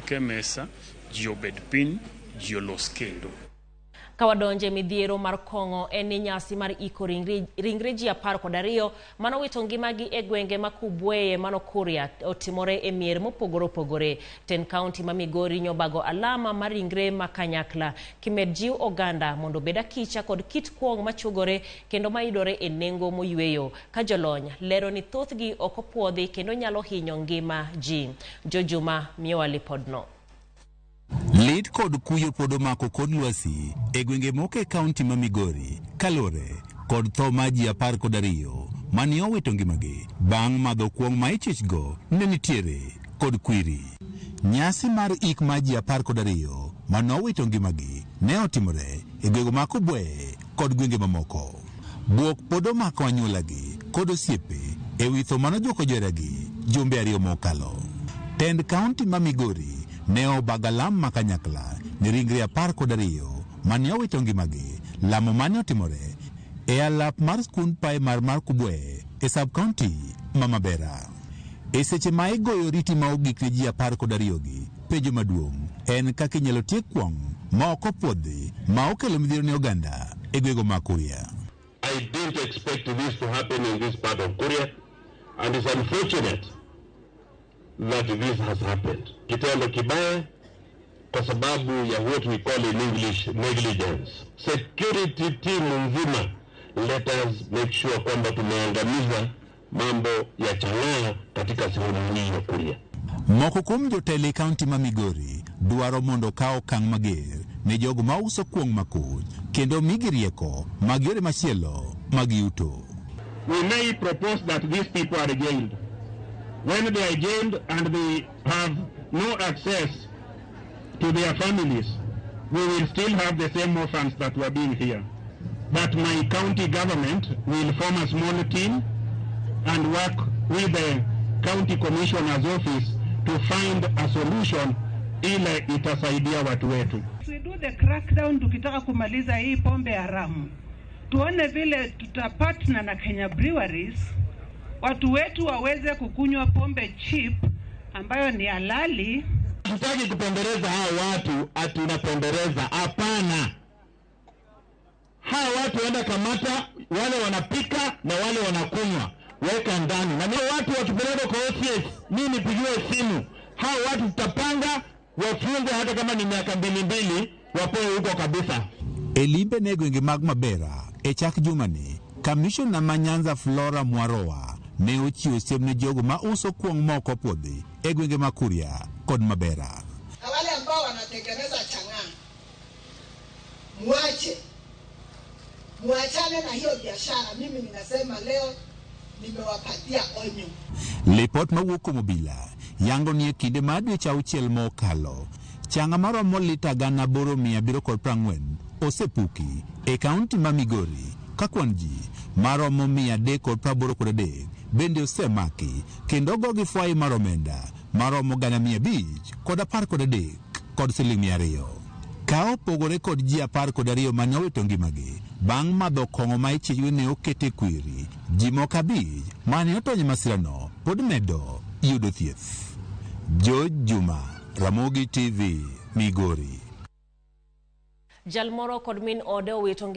ke mesa, ji obed piny, ji olos kendo. Kawadonje midhiero mar kongo en nyasi mar iko ringre ji 12 manowito ngimagi e gwenge ma Kubweye mano Kuria otimore e mier mopogore opogore. Ten County ma Migori nyobago alama mar ringre ma kanyakla kimed jiw oganda mondo beda kicha kod kit kuong machugore kendo maidore e nengo moyweyo. Ka jolony lero ni thothgi ok opuodhi kendo nyalo hinyo ngima ji. Jojuma miyowa lipodno. Lit kod kuyo podo mako kod Nyasi e gwenge moke kaunti ma Migori kalore kod tho ma ji 12 mani owito ngimagi bang' madho kuong ma ichichgo ne nitiere kod kwiri. Nyasi mar ik ma ji 12 mani owito ngimagi ne otimore e gwenge ma Kubweye kod gwenge mamoko. Buok podo mako anyuolagi kod osiepe e wi tho manojoko joragi jumbe 2 mokalo. Tend County ma Migori ne obagalam makanyakla ni ringre 12 mane owito ngimagi lamo mane otimore e alap mar skund primar mar Kubweye e sub-county ma Mabera. E seche ma igoyo riti ma ogik ne ji 12 gi, penjo maduong' en kaka inyalo tiek kuong ma ok opuodhi ma okelo midhiero ne oganda e gwego ma Kuria. I didn't expect this to happen in this part of Kuria, and it's unfortunate that this has happened. Kitendo kibaya kwa sababu ya what we call in English negligence. Security team nzima, let us make sure kwamba tumeangamiza mambo ya chang'aa katika sehemu hii ya Kuria. Moko kuom jotelo kaunti ma Migori dwaro mondo kaw okang' mager ne jogo ma uso kuong makuch kendo migi rieko mag yore machielo mag yuto. We may propose that these people are jailed. When they are jailed and they have no access to their families, we will still have the same orphans that were being here. But my county government will form a small team and work with the county commissioner's office to find a solution ile itasaidia watu wetu. We do the crackdown tukitaka kumaliza hii pombe haramu. Tuone vile tutapartner na Kenya Breweries watu wetu waweze kukunywa pombe cheap ambayo ni halali. Tutaki kupendeleza hao watu atunapendeleza, hapana. Hao watu waenda kamata, wale wanapika na wale wanakunywa, weka ndani. Na hao watu watupeleke kwa office, mimi nipigiwe simu. Hao watu tutapanga wafungwe hata kama ni miaka 2 wapoe huko kabisa. Elimbe ne gwenge mag Mabera e chak jumani, Commissioner ma Nyanza Flora Mwarowa ne ochiwo siem ne jogo ma uso kuong moko puodhi e gwenge ma Kuria kod Mabera. Na wale ambao wanatengeneza chang'aa, muachane na hiyo biashara. Mimi ninasema leo nimewapatia onyo. Lipot mawuok kuom obila yango ni e kinde ma dweche 6 mokalo chang'a maromo lita 8,740 osepuki e kaunti ma Migori ka kwan ji maromo 383 bende osemaki kendo gogi fwai mar omenda maromo 513 kod siling 200. Ka opogore kod ji 12 mane owito ngimagi bang' madho kong'o ma ichichgo ne okete kwiri, ji moko 5 mane otony masirano pod medo yudo thieth. Jojuma, Ramogi TV, Migori. Jalmoro kod min ode owito